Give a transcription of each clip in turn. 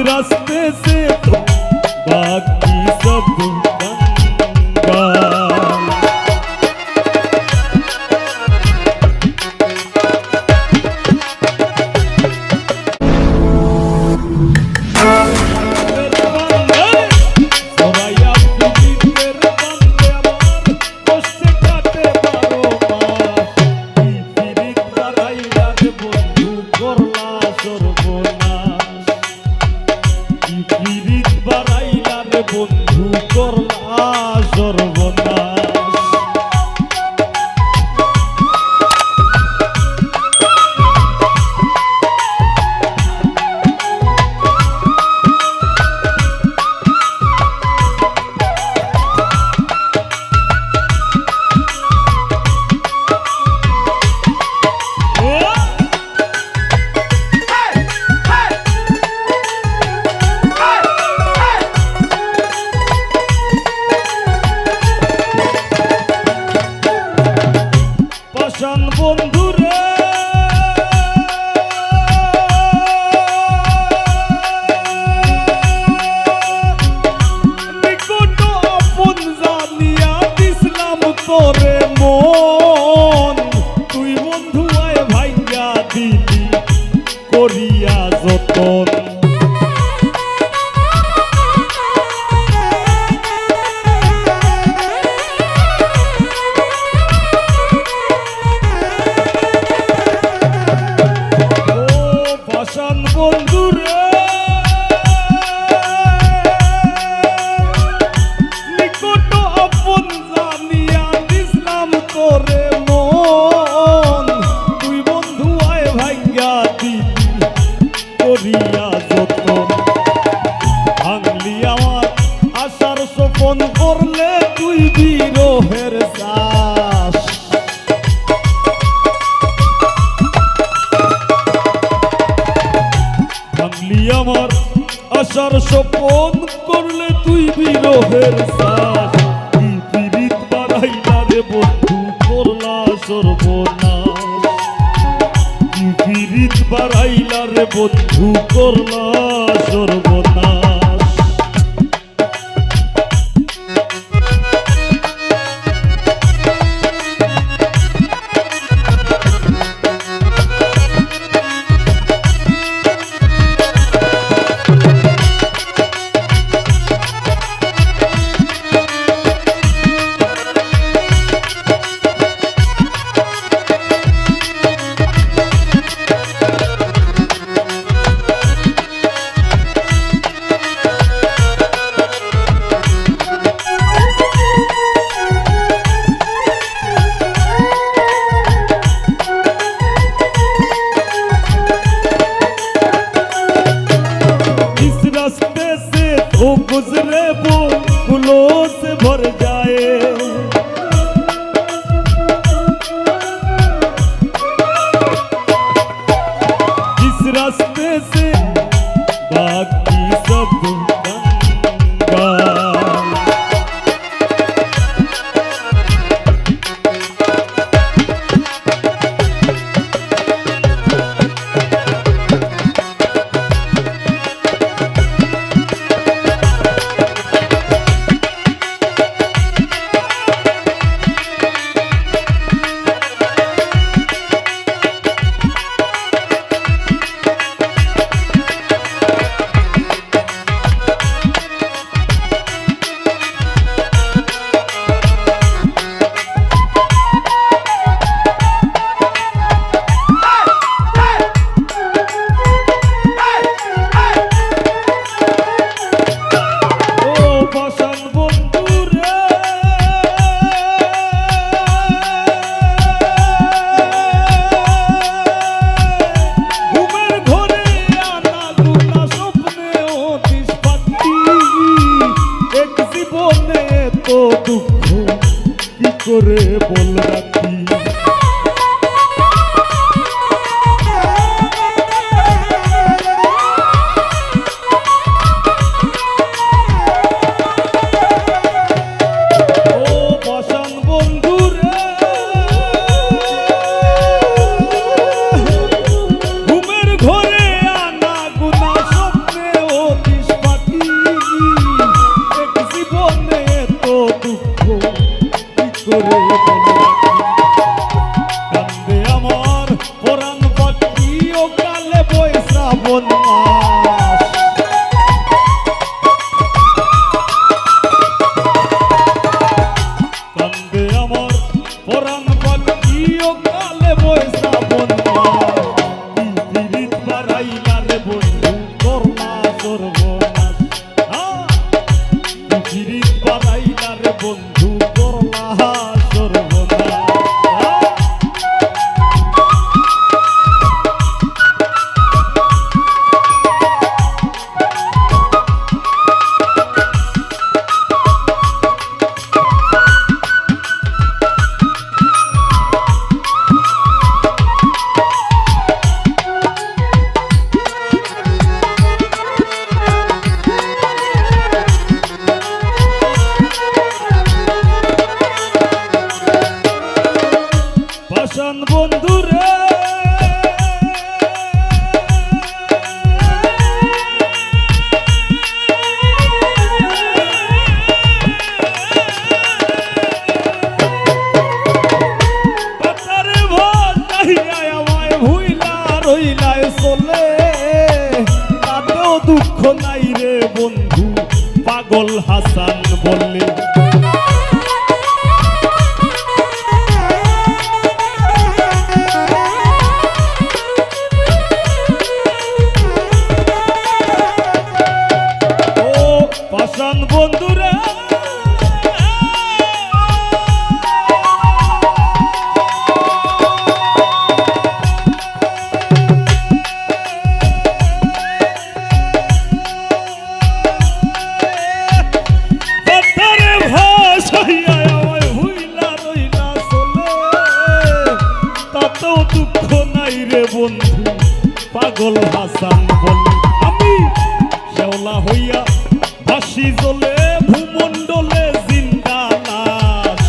रास्ते से तो बाकी सब कंगाल। বন্ধু করলা সর্বনাশ। বন্ধুরে নিকট আপন জানিয়া দিসলাম তোরে মন, তুই বন্ধু আয় ভাইয়া দিলি করিয়া যতন। বন্ধুরে নিকট আপন জানিয়া দিসলাম তোরে মন, তুই বন্ধু আয় ভাইয়া দিলি করিয়া যতন। ভাঙলি আমার আশার স্বপন করলে তুই বিরহের চাষ। ভাঙলি আমার আশার স্বপন করলে তুই বিরহের চাষ। কি পীড়িত বাড়াইলা রে বন্ধু করলা সর্বনাশ। কি পীড়িত বাড়াইলা রে বন্ধু করলা সর্বনাশ। रास्ते से तो गुजरे वो फूलों से भर जाए, इस रास्ते से बाकी सब कंगाल। তো দুঃখ কি করে বল রাখি। দুঃখ নাই রে বন্ধু পাগল হাসান বললে। ও পাষাণ বন্ধুরা দুঃখ নাই রে বন্ধু পাগল হাসান বলে। আমি শেওলা হইয়া ভাসি জ্বলে ভূমণ্ডলে জিন্দা লাশ।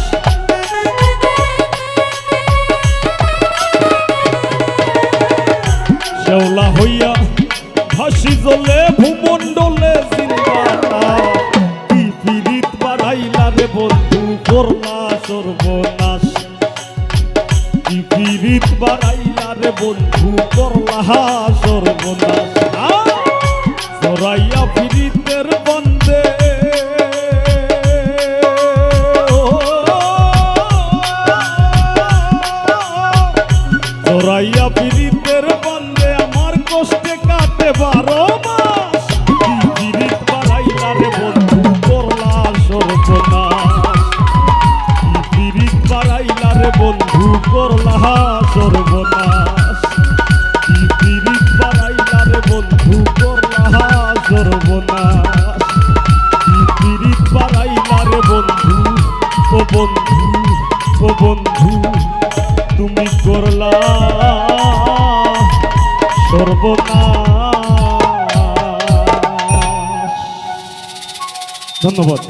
শেওলা হইয়া ভাসি জ্বলে ভূমণ্ডলে জিন্দা লাশ। কি পীড়িত বাড়াইলা রে বন্ধু করলা সর্বনাশ। কি পীড়িত বাড়াইলা রে বন্ধু করলা সর্বনাশ। জরাইয়া পীড়িতের বন্দে জরাইয়া পীড়িতের বন্দে আমার কষ্টে কাটে 12 মাস। কি পীড়িত বাড়াইলা রে বন্ধু করলা সর্বনাশ। কি পীড়িত বাড়াইলা রে বন্ধু করলা সর্বনাশ। কি পীড়িত বাড়াইলা রে বন্ধু করলা সর্বনাশ। কি পীড়িত বাড়াইলা রে বন্ধু ও বন্ধু ও বন্ধু তুমি করলা সর্বনাশ। ধন্যবাদ।